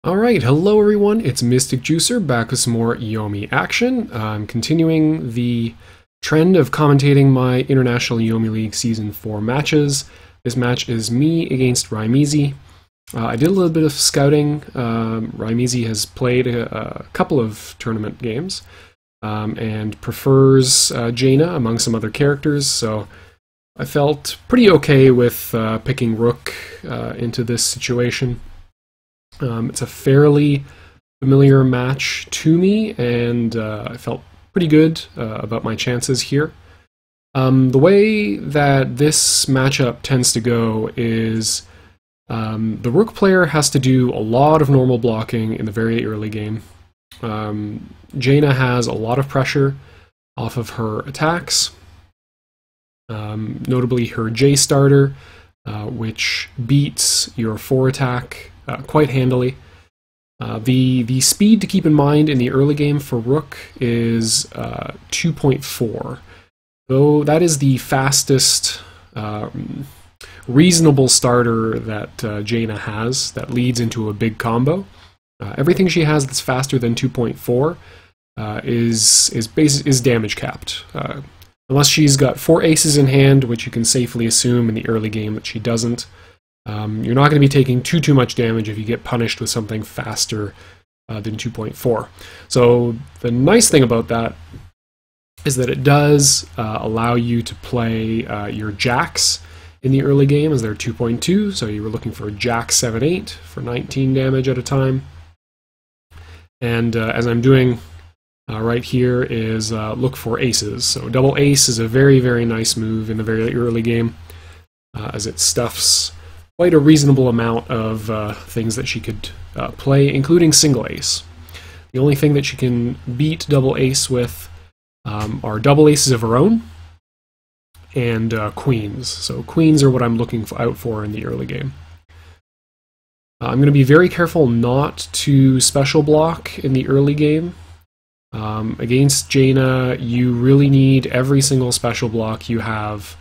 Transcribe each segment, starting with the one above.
Alright, hello everyone, it's mysticjuicer back with some more Yomi action. I'm continuing the trend of commentating my International Yomi League Season 4 matches. This match is me against Rhymeezy. I did a little bit of scouting. Rhymeezy has played a couple of tournament games and prefers Jaina among some other characters, so I felt pretty okay with picking Rook into this situation. It's a fairly familiar match to me, and I felt pretty good about my chances here. The way that this matchup tends to go is the Rook player has to do a lot of normal blocking in the very early game. Jaina has a lot of pressure off of her attacks, notably her J starter, which beats your 4 attack quite handily. The speed to keep in mind in the early game for Rook is 2.4, though that is the fastest reasonable starter that Jaina has that leads into a big combo. Everything she has that's faster than 2.4 is damage capped. Unless she's got 4 aces in hand, which you can safely assume in the early game that she doesn't. You're not going to be taking too much damage if you get punished with something faster than 2.4. So the nice thing about that is that it does allow you to play your jacks in the early game, as they're 2.2, so you were looking for a jack 7-8 for 19 damage at a time. And as I'm doing right here is look for aces. So double ace is a very nice move in the very early game, as it stuffs quite a reasonable amount of things that she could play, including single ace. The only thing that she can beat double ace with are double aces of her own and queens. So queens are what I'm looking out for in the early game. I'm going to be very careful not to special block in the early game. Against Jaina, you really need every single special block you have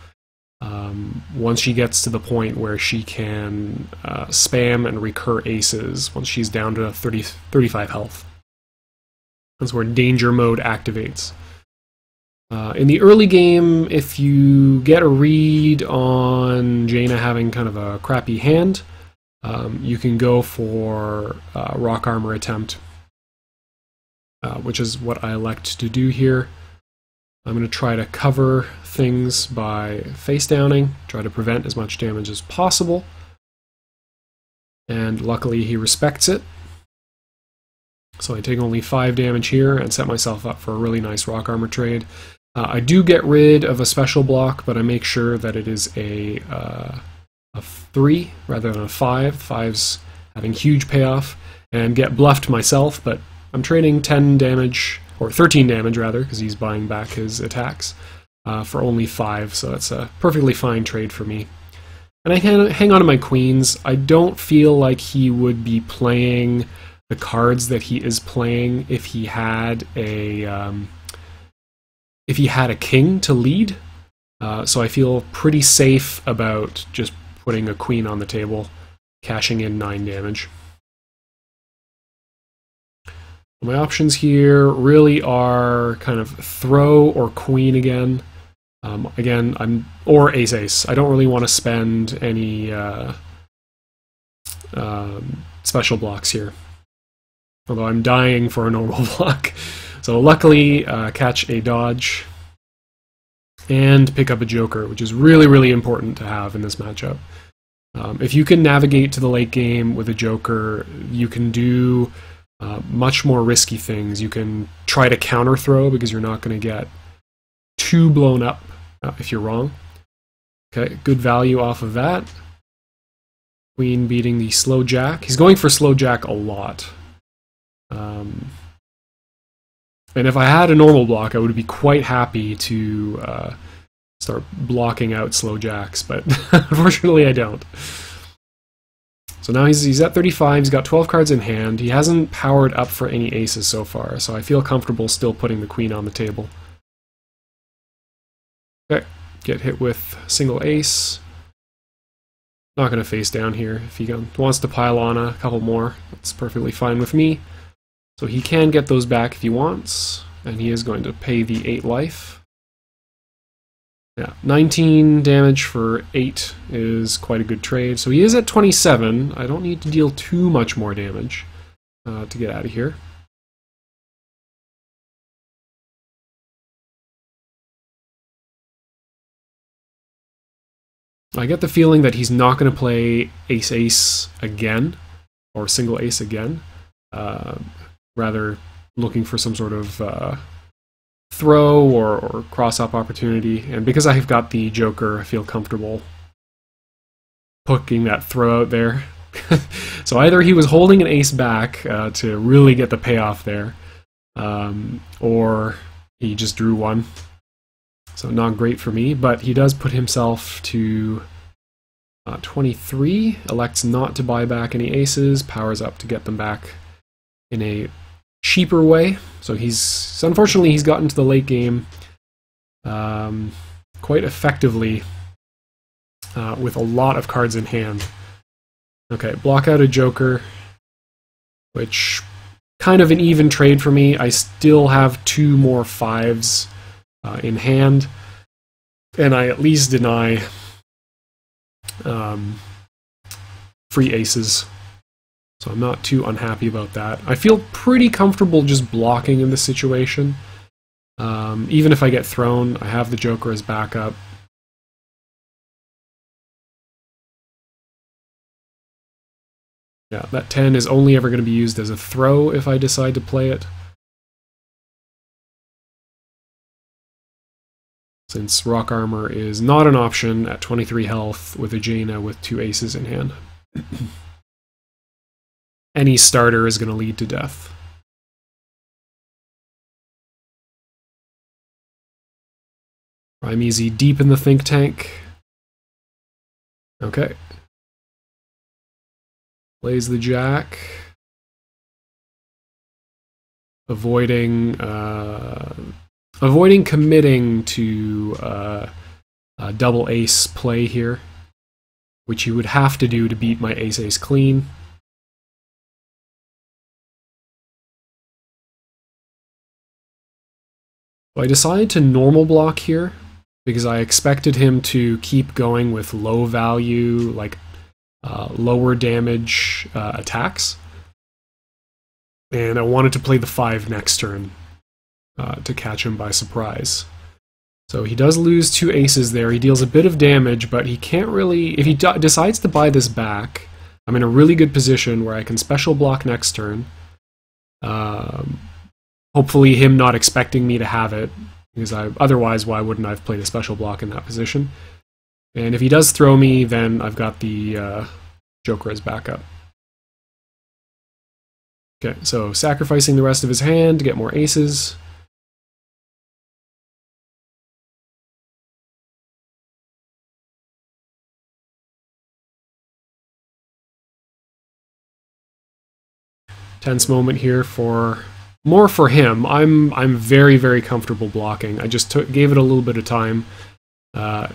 once she gets to the point where she can spam and recur aces once she's down to 35 health. That's where danger mode activates. In the early game, if you get a read on Jaina having kind of a crappy hand, you can go for rock armor attempt, which is what I elect to do here. I'm going to try to cover things by face downing, try to prevent as much damage as possible. And luckily he respects it. So I take only 5 damage here and set myself up for a really nice rock armor trade. I do get rid of a special block, but I make sure that it is a 3 rather than a 5. 5's having huge payoff, and get bluffed myself, but I'm trading 10 damage, or 13 damage rather, because he's buying back his attacks, for only 5, so that's a perfectly fine trade for me. And I hang on to my queens. I don't feel like he would be playing the cards that he is playing if he had a king to lead. So I feel pretty safe about just putting a queen on the table, cashing in 9 damage. My options here really are kind of throw or queen again. Or ace-ace. I don't really want to spend any special blocks here. Although I'm dying for a normal block. So luckily, catch a dodge and pick up a joker, which is really important to have in this matchup. If you can navigate to the late game with a joker, you can do much more risky things. You can try to counter throw because you're not going to get too blown up if you're wrong. Okay, good value off of that. Queen beating the slow jack. He's going for slow jack a lot. And if I had a normal block, I would be quite happy to start blocking out slow jacks, but unfortunately I don't. So now he's at 35, he's got 12 cards in hand. He hasn't powered up for any aces so far, so I feel comfortable still putting the queen on the table. Okay, get hit with single ace. not going to face down here. If he wants to pile on a couple more, that's perfectly fine with me. So he can get those back if he wants, and he is going to pay the 8 life. Yeah, 19 damage for 8 is quite a good trade. So he is at 27. I don't need to deal too much more damage to get out of here. I get the feeling that he's not going to play ace-ace again, or single ace again. Rather looking for some sort of throw or cross-up opportunity. And because I've got the Joker, I feel comfortable hooking that throw out there. So either he was holding an ace back to really get the payoff there, or he just drew one. So not great for me, but he does put himself to 23, elects not to buy back any aces, powers up to get them back in a cheaper way. So unfortunately he's gotten to the late game quite effectively with a lot of cards in hand. Okay, block out a Joker, which kind of an even trade for me. I still have 2 more 5s in hand, and I at least deny free aces, so I'm not too unhappy about that. I feel pretty comfortable just blocking in this situation. Even if I get thrown, I have the Joker as backup. Yeah, that 10 is only ever going to be used as a throw if I decide to play it, since Rock Armor is not an option at 23 health with a Jaina with 2 aces in hand. Any starter is going to lead to death. Rhymeezy deep in the think tank. Okay. Plays the Jack. Avoiding committing to a double ace play here, which you would have to do to beat my ace-ace clean. So I decided to normal block here because I expected him to keep going with low value, like lower damage attacks, and I wanted to play the 5 next turn to catch him by surprise. So he does lose 2 aces there. He deals a bit of damage, but he can't really... If he decides to buy this back, I'm in a really good position where I can special block next turn. Hopefully him not expecting me to have it, because otherwise why wouldn't I have played a special block in that position? And if he does throw me, then I've got the Joker as backup. Okay, so sacrificing the rest of his hand to get more aces. Tense moment here more for him. I'm very, very comfortable blocking. I just gave it a little bit of time to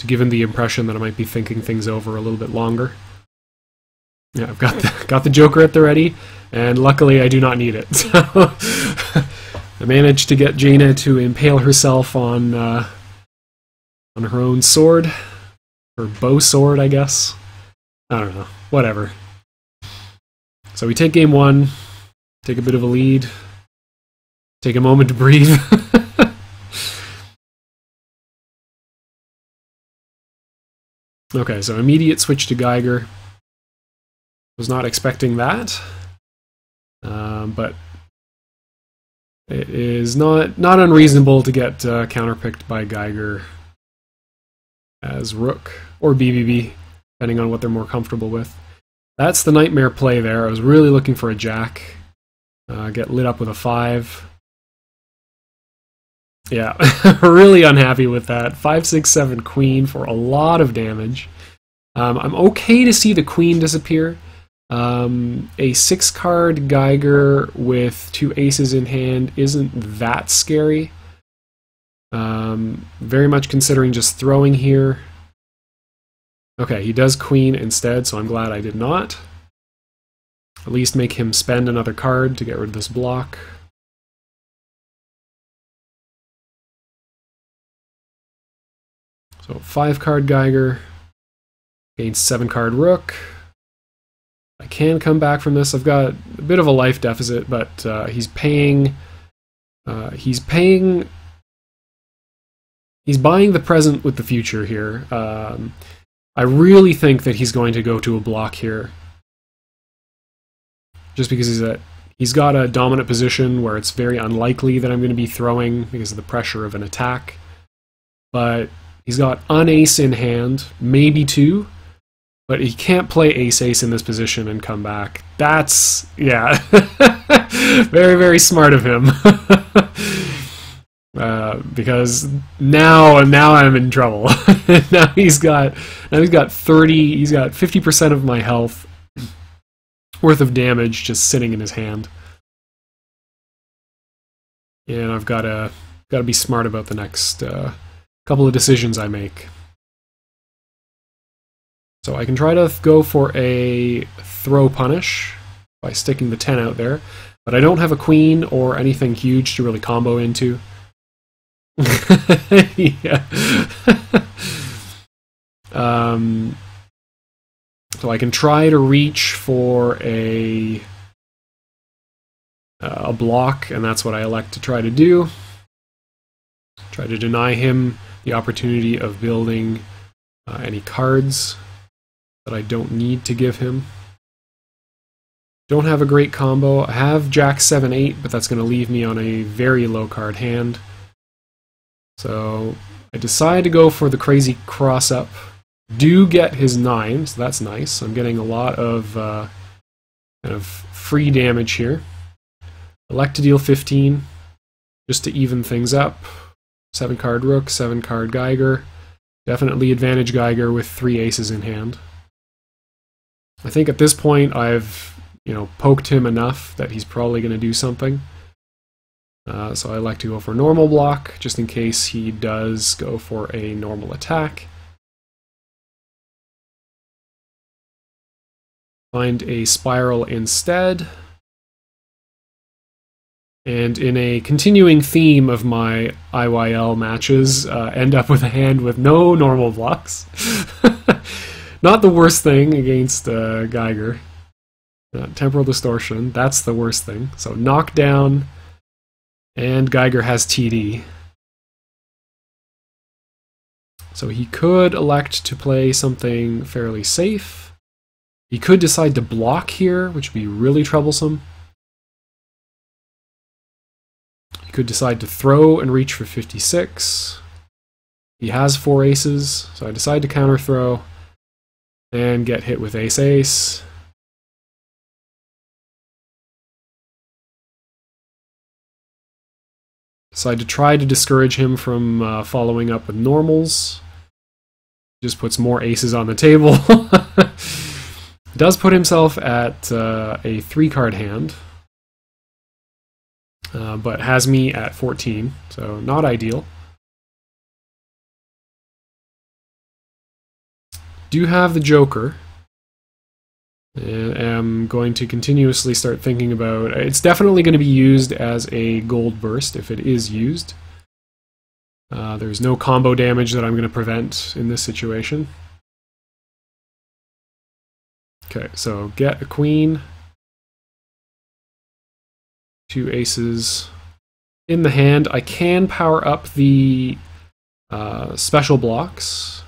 give him the impression that I might be thinking things over a little bit longer. Yeah, I've got the Joker at the ready, and luckily I do not need it. So I managed to get Jaina to impale herself on her own sword, or bow sword, I guess. I don't know. Whatever. So we take game 1, take a bit of a lead, take a moment to breathe. Okay, so immediate switch to Geiger. Was not expecting that, but it is not unreasonable to get counterpicked by Geiger as Rook or BBB, depending on what they're more comfortable with. That's the nightmare play there. I was really looking for a Jack. Get lit up with a 5. Yeah, really unhappy with that. 5, 6, 7 Queen for a lot of damage. I'm okay to see the Queen disappear. A 6-card Geiger with 2 aces in hand isn't that scary. Very much considering just throwing here. Okay, he does queen instead, so I'm glad I did not. At least make him spend another card to get rid of this block. So 5-card Geiger against 7-card Rook. I can come back from this. I've got a bit of a life deficit, but he's buying the present with the future here. I really think that he's going to go to a block here, just because he's got a dominant position where it's very unlikely that I'm going to be throwing because of the pressure of an attack. But he's got unace in hand, maybe 2. But he can't play ace-ace in this position and come back. That's, yeah, very, very smart of him. Because now I'm in trouble. now he's got 50% of my health worth of damage just sitting in his hand. And I've got to be smart about the next couple of decisions I make. So I can try to go for a throw punish by sticking the 10 out there, but I don't have a queen or anything huge to really combo into. Yeah. So I can try to reach for a block, and that's what I elect to try to do. Try to deny him the opportunity of building any cards that I don't need to give him. Don't have a great combo. I have Jack 7-8, but that's going to leave me on a very low card hand. So I decide to go for the crazy cross-up. Do get his 9, so that's nice. I'm getting a lot of kind of free damage here. Elect to deal 15, just to even things up. 7-card Rook, 7-card Geiger. Definitely advantage Geiger with 3 aces in hand. I think at this point I've, poked him enough that he's probably going to do something. So I like to go for normal block, just in case he does go for a normal attack. Find a spiral instead. And in a continuing theme of my IYL matches, end up with a hand with no normal blocks. Not the worst thing against Geiger. Temporal distortion, that's the worst thing. So knockdown, and Geiger has TD. So he could elect to play something fairly safe. He could decide to block here, which would be really troublesome. He could decide to throw and reach for 56. He has 4 aces, so I decide to counter throw and get hit with ace-ace. Decide to try to discourage him from following up with normals. Just puts more aces on the table. Does put himself at a 3-card hand, but has me at 14, so not ideal. Do have the Joker, and am going to continuously start thinking about... It's definitely going to be used as a gold burst if it is used. There's no combo damage that I'm going to prevent in this situation. Okay, so get a queen. 2 aces in the hand. I can power up the special blocks,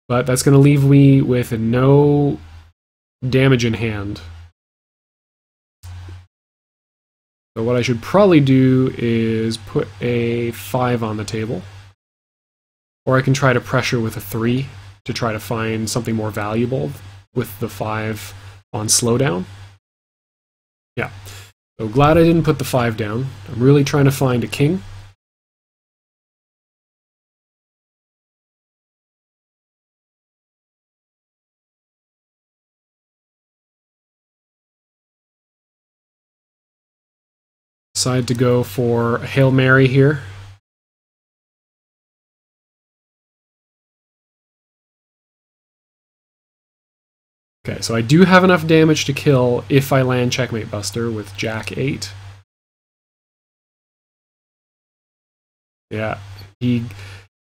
but that's going to leave me with no damage in hand. So what I should probably do is put a 5 on the table. Or I can try to pressure with a 3 to try to find something more valuable with the 5 on slowdown. Yeah. So glad I didn't put the 5 down. I'm really trying to find a king. Decide to go for a Hail Mary here. Okay, so I do have enough damage to kill if I land Checkmate Buster with Jack 8. Yeah, he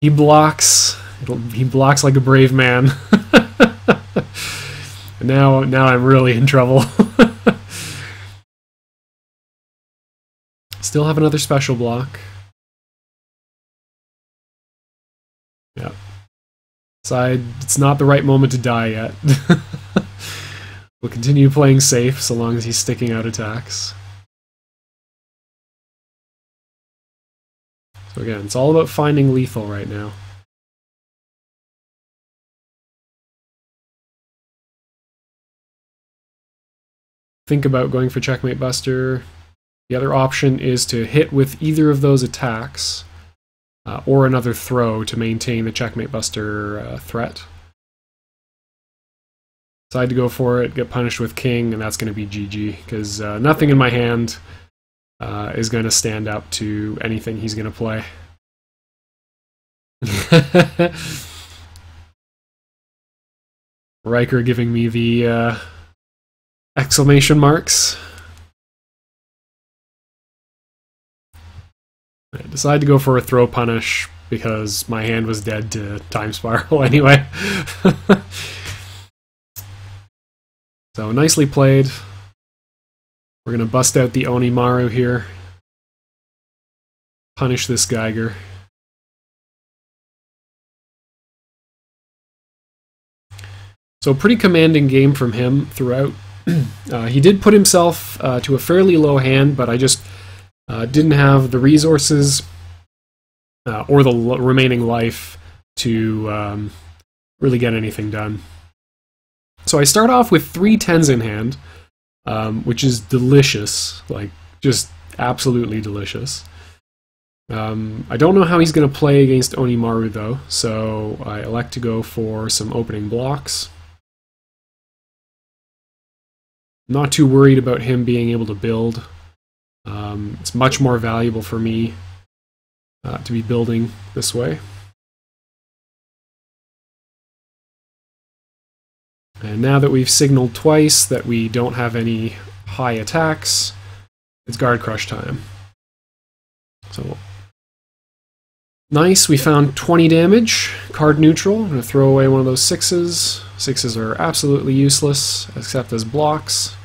blocks. He blocks like a brave man. now I'm really in trouble. Still have another special block. Yeah. Side, it's not the right moment to die yet. We'll continue playing safe so long as he's sticking out attacks. So again, it's all about finding lethal right now. Think about going for Checkmate Buster. The other option is to hit with either of those attacks, or another throw to maintain the Checkmate Buster threat. Decide to go for it, get punished with King, and that's going to be GG, because nothing in my hand is going to stand up to anything he's going to play. Riker giving me the exclamation marks. I decided to go for a throw punish because my hand was dead to Time Spiral anyway. So nicely played. We're going to bust out the Onimaru here. Punish this Geiger. So pretty commanding game from him throughout. He did put himself to a fairly low hand, but I just didn't have the resources or the remaining life to really get anything done. So I start off with 3 10s in hand, which is delicious, like just absolutely delicious. I don't know how he's going to play against Onimaru though, so I elect to go for some opening blocks. Not too worried about him being able to build. It's much more valuable for me to be building this way. And now that we've signaled twice that we don't have any high attacks, it's Guard Crush time. So, nice, we found 20 damage, card neutral. I'm going to throw away one of those 6s. 6s are absolutely useless, except as blocks.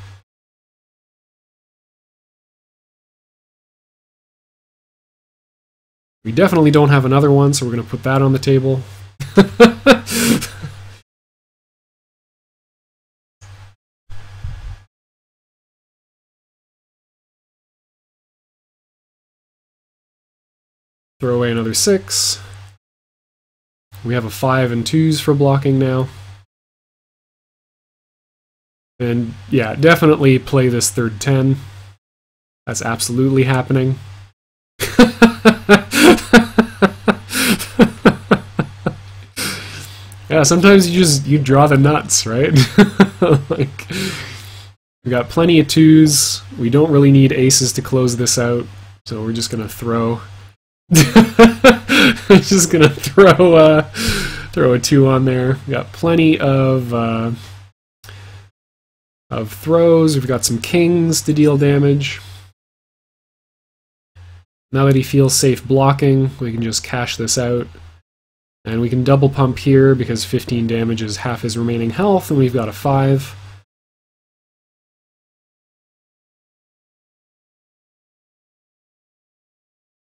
We definitely don't have another one, so we're going to put that on the table. Throw away another 6. We have a 5 and 2s for blocking now. And yeah, definitely play this third 10. That's absolutely happening. Yeah, sometimes you draw the nuts, right? Like, we got plenty of 2s. We don't really need aces to close this out, so we're just gonna throw. I'm just gonna throw a 2 on there. We got plenty of throws. We've got some kings to deal damage. Now that he feels safe blocking, we can just cash this out. And we can double pump here because 15 damage is half his remaining health, and we've got a 5.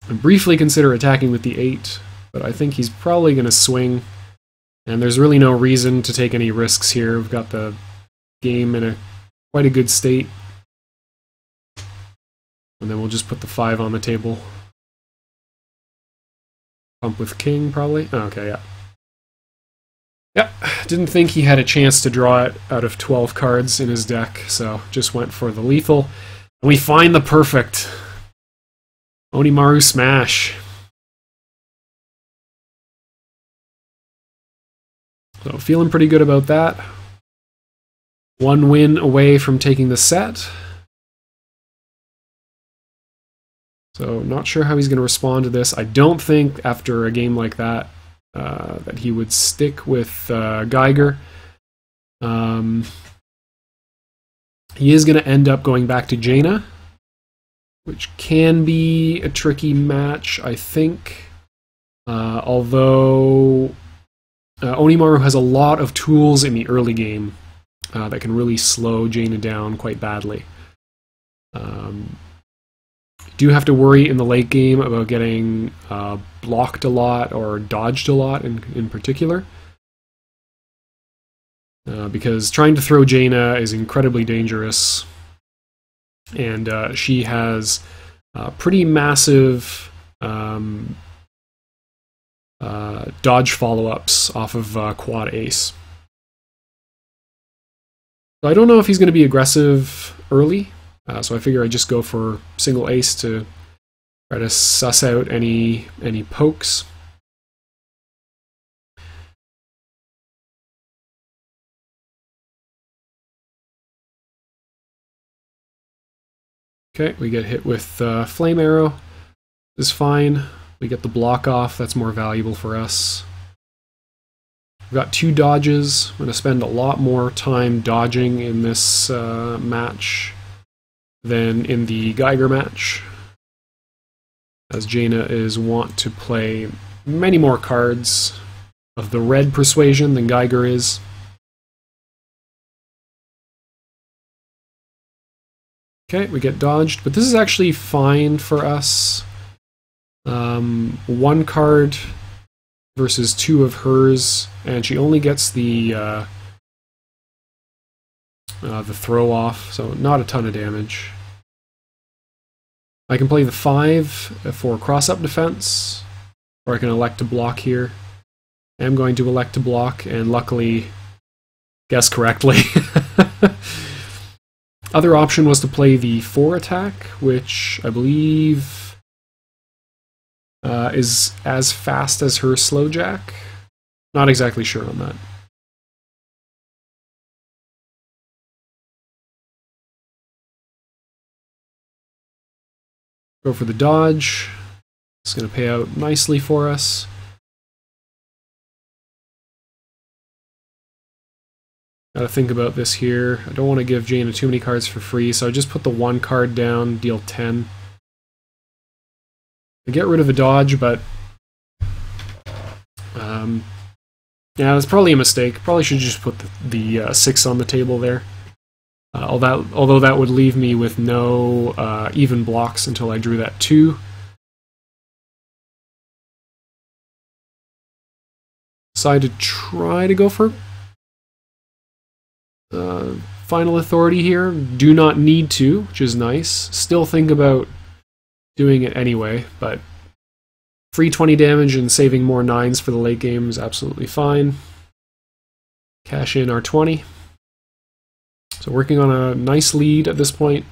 I briefly consider attacking with the 8, but I think he's probably going to swing. And there's really no reason to take any risks here. We've got the game in quite a good state. And then we'll just put the 5 on the table. Pump with king, probably. Oh, okay, yeah. Yep, didn't think he had a chance to draw it out of 12 cards in his deck, so just went for the lethal. And we find the perfect Onimaru smash. So feeling pretty good about that. 1 win away from taking the set. So not sure how he's going to respond to this. I don't think after a game like that that he would stick with Geiger. He is going to end up going back to Jaina, which can be a tricky match, I think. Although Onimaru has a lot of tools in the early game that can really slow Jaina down quite badly. Do have to worry in the late game about getting blocked a lot or dodged a lot in particular. Because trying to throw Jaina is incredibly dangerous. And she has pretty massive dodge follow-ups off of quad ace. So I don't know if he's going to be aggressive early, so I figure I just go for single ace to try to suss out any pokes. Okay, we get hit with Flame Arrow. This is fine. We get the block off. That's more valuable for us. We've got 2 dodges. I'm going to spend a lot more time dodging in this match than in the Geiger match, as Jaina is wont to play many more cards of the red persuasion than Geiger is. Okay, we get dodged, but this is actually fine for us. 1 card versus 2 of hers, and she only gets the throw off, so not a ton of damage. I can play the 5 for cross-up defense, or I can elect to block here. I'm going to elect to block, and luckily guess correctly. Other option was to play the 4 attack, which I believe is as fast as her slow jack. Not exactly sure on that. Go for the dodge. It's going to pay out nicely for us. Gotta think about this here. I don't want to give Jaina too many cards for free, so I just put the 1 card down, deal 10. I get rid of a dodge, but yeah, that's probably a mistake. Probably should just put the 6 on the table there. Although that would leave me with no even blocks until I drew that 2. Decided to try to go for Final Authority here. Do not need to, which is nice. Still think about doing it anyway, but free 20 damage and saving more 9s for the late game is absolutely fine. Cash in our 20. So working on a nice lead at this point.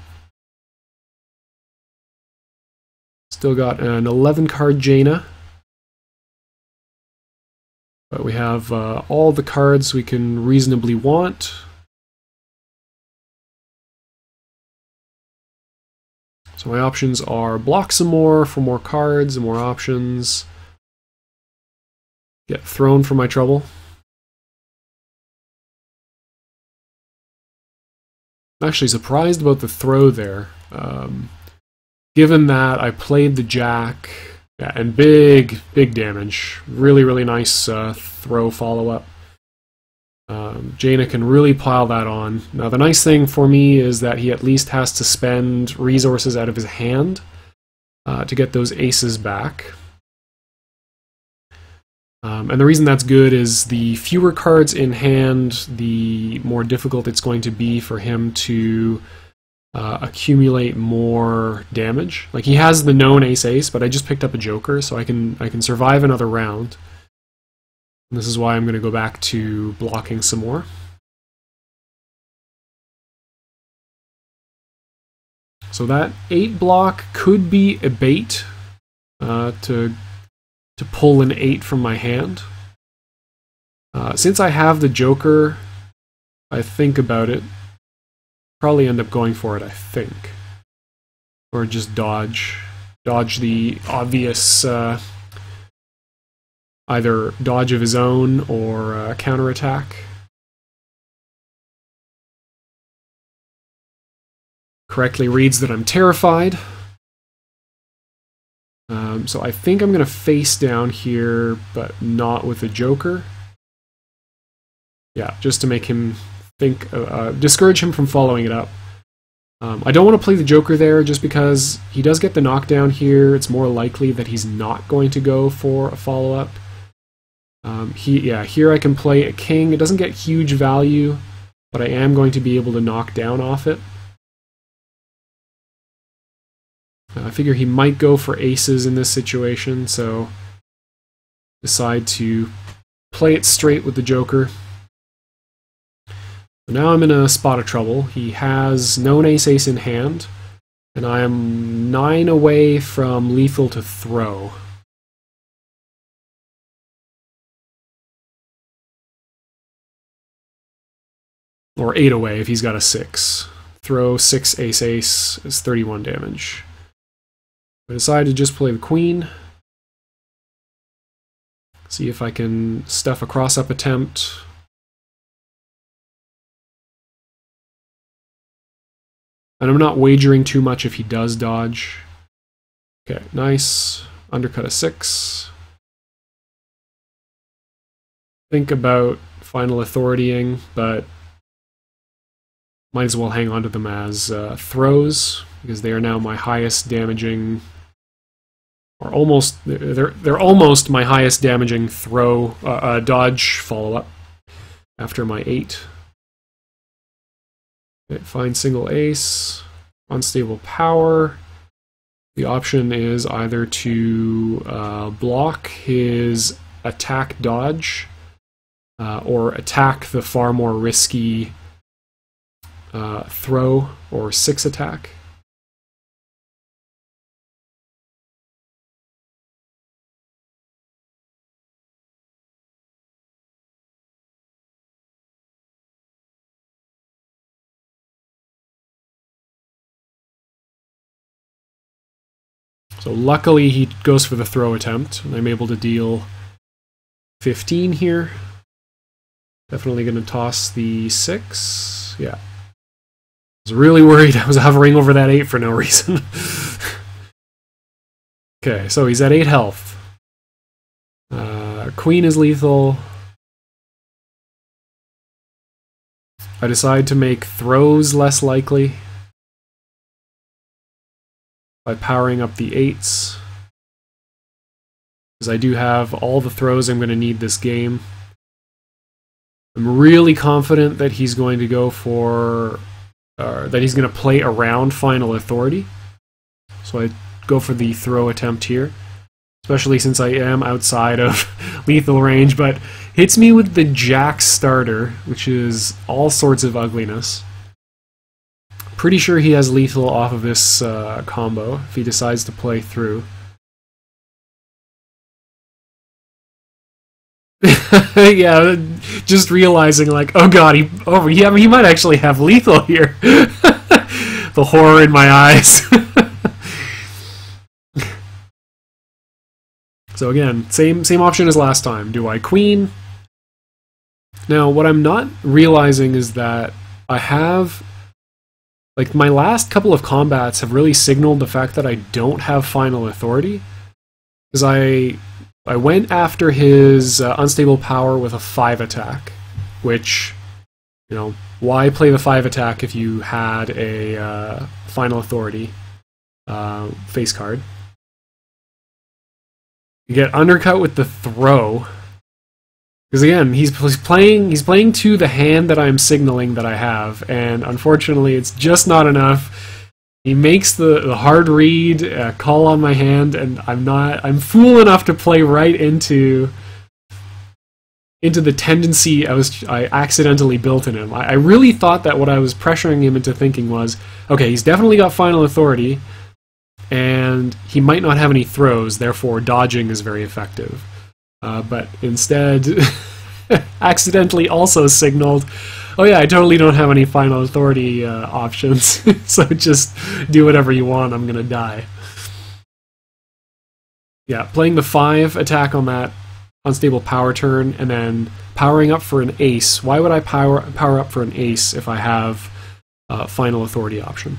Still got an 11 card Jaina. But we have all the cards we can reasonably want. So my options are block some more for more cards and more options. Get thrown for my trouble. I'm actually surprised about the throw there. Given that I played the jack, yeah, and big damage. Really, really nice throw follow-up. Jaina can really pile that on. Now the nice thing for me is that he at least has to spend resources out of his hand to get those aces back. And the reason that's good is the fewer cards in hand, the more difficult it's going to be for him to accumulate more damage. Like, he has the known ace-ace, but I just picked up a joker, so I can survive another round. And this is why I'm going to go back to blocking some more. So that 8 block could be a bait to pull an 8 from my hand. Since I have the joker, I think about it. Probably end up going for it, I think. Or just dodge. Dodge the obvious either dodge of his own or counterattack. correctly reads that I'm terrified. So I think I'm going to face down here, but not with the Joker. Yeah, just to make him think, discourage him from following it up. I don't want to play the Joker there just because he does get the knockdown here. It's more likely that he's not going to go for a follow-up. Here I can play a king. It doesn't get huge value, but I am going to be able to knock down off it. I figure he might go for aces in this situation, so decide to play it straight with the Joker. Now I'm in a spot of trouble. He has no ace-ace in hand, and I am 9 away from lethal to throw. Or 8 away if he's got a 6. Throw 6 ace-ace is 31 damage. I decided to just play the queen. See if I can stuff a cross-up attempt. And I'm not wagering too much if he does dodge. Okay, nice. Undercut a 6. Think about final authoritying, but might as well hang on to them as throws, because they are now my highest damaging, or almost, they're almost my highest damaging throw, dodge follow-up after my 8. Okay, find single ace, unstable power. The option is either to block his attack dodge, or attack the far more risky throw or 6 attack. So luckily he goes for the throw attempt, and I'm able to deal 15 here. Definitely going to toss the 6. Yeah. I was really worried I was hovering over that 8 for no reason. Okay, so he's at 8 health. Queen is lethal. I decide to make throws less likely by powering up the 8s, because I do have all the throws I'm going to need this game. I'm really confident that he's going to go for, that he's going to play around final authority, so I go for the throw attempt here, especially since I am outside of lethal range, but hits me with the Jack starter, which is all sorts of ugliness. Pretty sure he has lethal off of this combo if he decides to play through. Yeah, just realizing like, oh god, he might actually have lethal here. The horror in my eyes. So again, same option as last time. Do I queen? Now, what I'm not realizing is that I have, like, my last couple of combats have really signaled the fact that I don't have final authority, because I went after his unstable power with a 5 attack, which, you know, why play the 5 attack if you had a final authority face card? You get undercut with the throw, because again, he's playing to the hand that I'm signaling that I have, and unfortunately, it's just not enough. He makes the hard read, call on my hand, and I'm fool enough to play right into the tendency I accidentally built in him. I really thought that what I was pressuring him into thinking was, okay, he's definitely got final authority, and he might not have any throws, therefore dodging is very effective. But instead, accidentally also signaled, oh yeah, I totally don't have any final authority options, so just do whatever you want, I'm gonna die. Yeah, playing the 5 attack on that unstable power turn, and then powering up for an ace. Why would I power up for an ace if I have final authority option?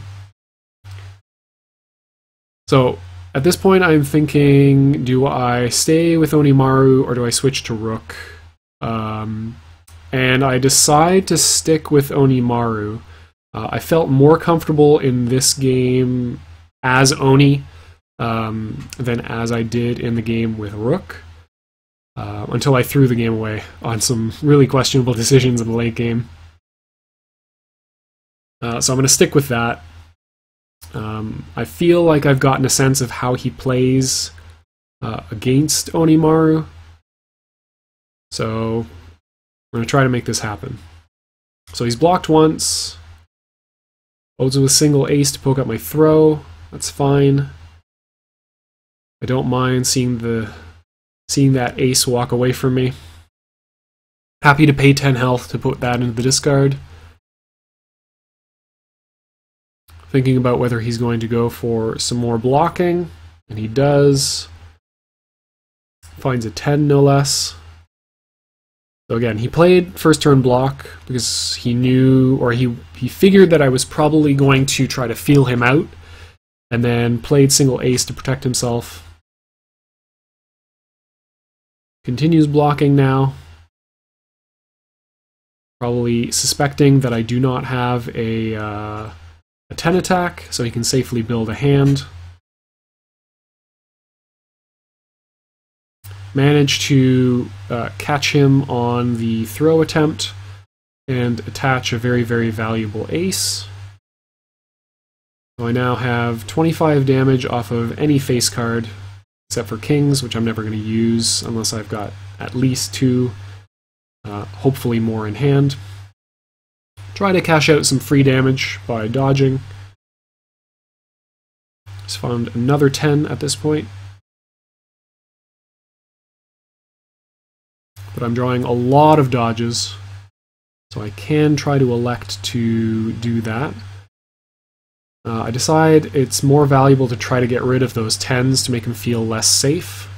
So at this point I'm thinking, do I stay with Onimaru or do I switch to Rook? And I decide to stick with Onimaru. I felt more comfortable in this game as Oni than as I did in the game with Rook, until I threw the game away on some really questionable decisions in the late game. So I'm going to stick with that. I feel like I've gotten a sense of how he plays against Onimaru, so I'm going to try to make this happen. So he's blocked once. Loads with a single ace to poke up my throw. That's fine. I don't mind seeing that ace walk away from me. Happy to pay 10 health to put that into the discard. Thinking about whether he's going to go for some more blocking, and he does. Finds a 10 no less. So again, he played first turn block because he knew, or he figured that I was probably going to try to feel him out, and then played single ace to protect himself. Continues blocking now, probably suspecting that I do not have a 10 attack, so he can safely build a hand. Managed to catch him on the throw attempt and attach a very, very valuable ace. So I now have 25 damage off of any face card, except for kings, which I'm never going to use unless I've got at least 2, hopefully more in hand. Try to cash out some free damage by dodging. Just found another 10 at this point. But I'm drawing a lot of dodges, so I can try to elect to do that. I decide it's more valuable to try to get rid of those 10s to make him feel less safe.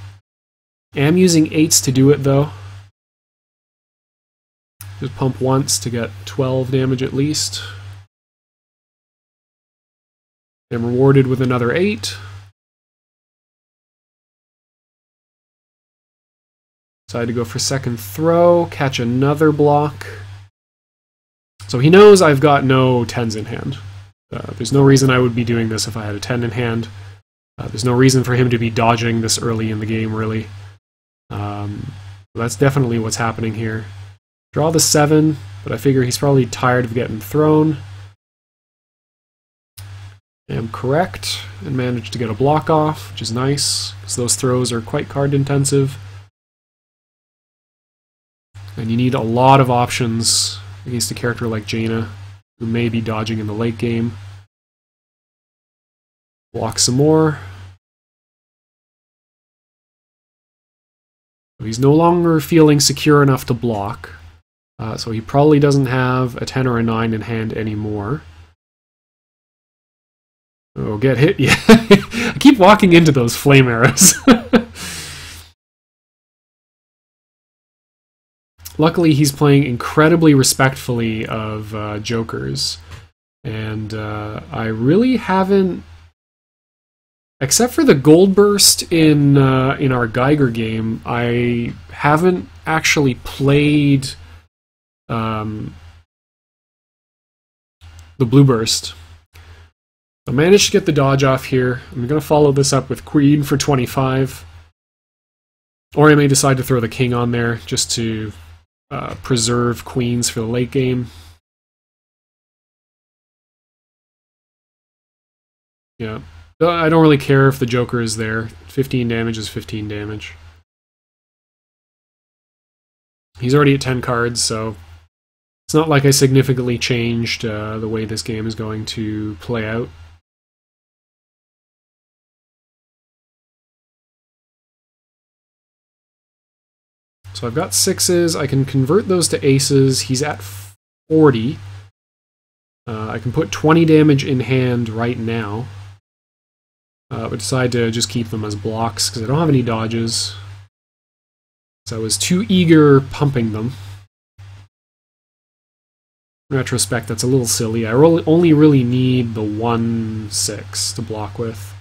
I am using 8s to do it though. Just pump once to get 12 damage at least. I'm rewarded with another 8. Decide to go for second throw, catch another block. So he knows I've got no 10s in hand. There's no reason I would be doing this if I had a 10 in hand. There's no reason for him to be dodging this early in the game, really. That's definitely what's happening here. Draw the 7, but I figure he's probably tired of getting thrown. I am correct, and managed to get a block off, which is nice, because those throws are quite card intensive. And you need a lot of options against a character like Jaina, who may be dodging in the late game. Block some more. He's no longer feeling secure enough to block, so he probably doesn't have a 10 or a 9 in hand anymore. Oh, get hit, yeah. I keep walking into those flame arrows. Luckily, he's playing incredibly respectfully of jokers, and I really haven't, except for the gold burst in our Geiger game, I haven't actually played the blue burst. I managed to get the dodge off here. I'm going to follow this up with queen for 25, or I may decide to throw the king on there just to preserve queens for the late game. Yeah, I don't really care if the joker is there. 15 damage is 15 damage. He's already at 10 cards, so it's not like I significantly changed the way this game is going to play out. So I've got 6s, I can convert those to aces, he's at 40. I can put 20 damage in hand right now. But decide to just keep them as blocks, because I don't have any dodges. So I was too eager pumping them. In retrospect, that's a little silly. I only really need the 1/6 to block with.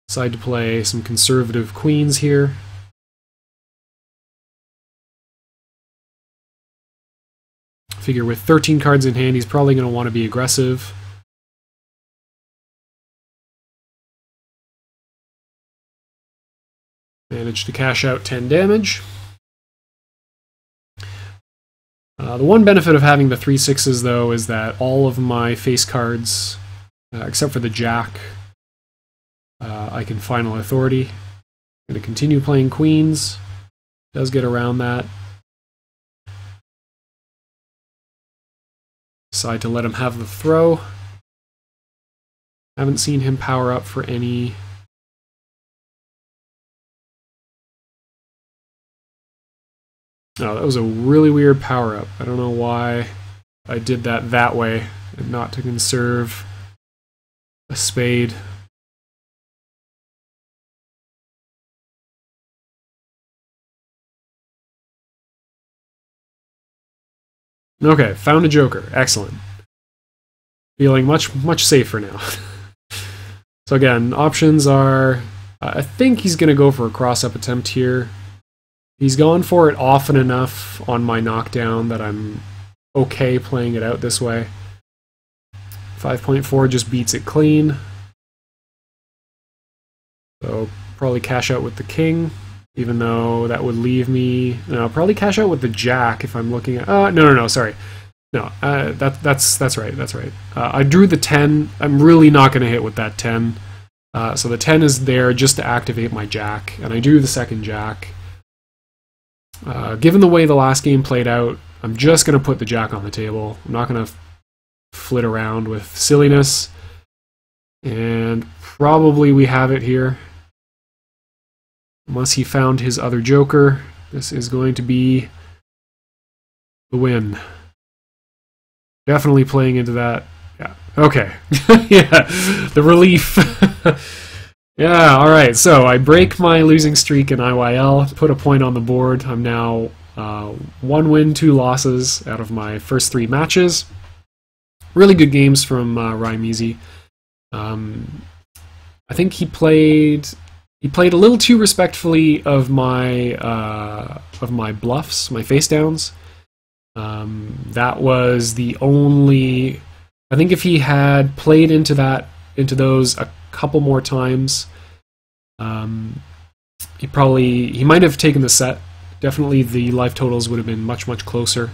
Decide to play some conservative queens here. Figure with 13 cards in hand, he's probably going to want to be aggressive. Managed to cash out 10 damage. The one benefit of having the 3/6s, though, is that all of my face cards, except for the Jack, I can final authority. I'm going to continue playing queens. Does get around that. Decide to let him have the throw. Haven't seen him power up for any. Oh, that was a really weird power up. I don't know why I did that way and not to conserve a spade. Okay, found a joker. Excellent. Feeling much safer now. So again, options are, I think he's going to go for a cross-up attempt here. He's gone for it often enough on my knockdown that I'm okay playing it out this way. 5.4 just beats it clean. So probably cash out with the king, even though that would leave me... No, probably cash out with the jack if I'm looking at... no, sorry. No, that's right. I drew the 10. I'm really not going to hit with that 10. So the 10 is there just to activate my jack, and I drew the second jack. Given the way the last game played out, I'm just going to put the jack on the table. I'm not going to flit around with silliness. And probably we have it here. Unless he found his other joker, this is going to be the win. Definitely playing into that. Yeah. Okay. Yeah. The relief. Yeah, alright. So I break my losing streak in IYL, put a point on the board. I'm now 1 win, 2 losses out of my first 3 matches. Really good games from Rhymeezy. I think he played a little too respectfully of my bluffs, my face downs. That was the only. I think if he had played into those a couple more times, he might have taken the set. Definitely, the life totals would have been much closer.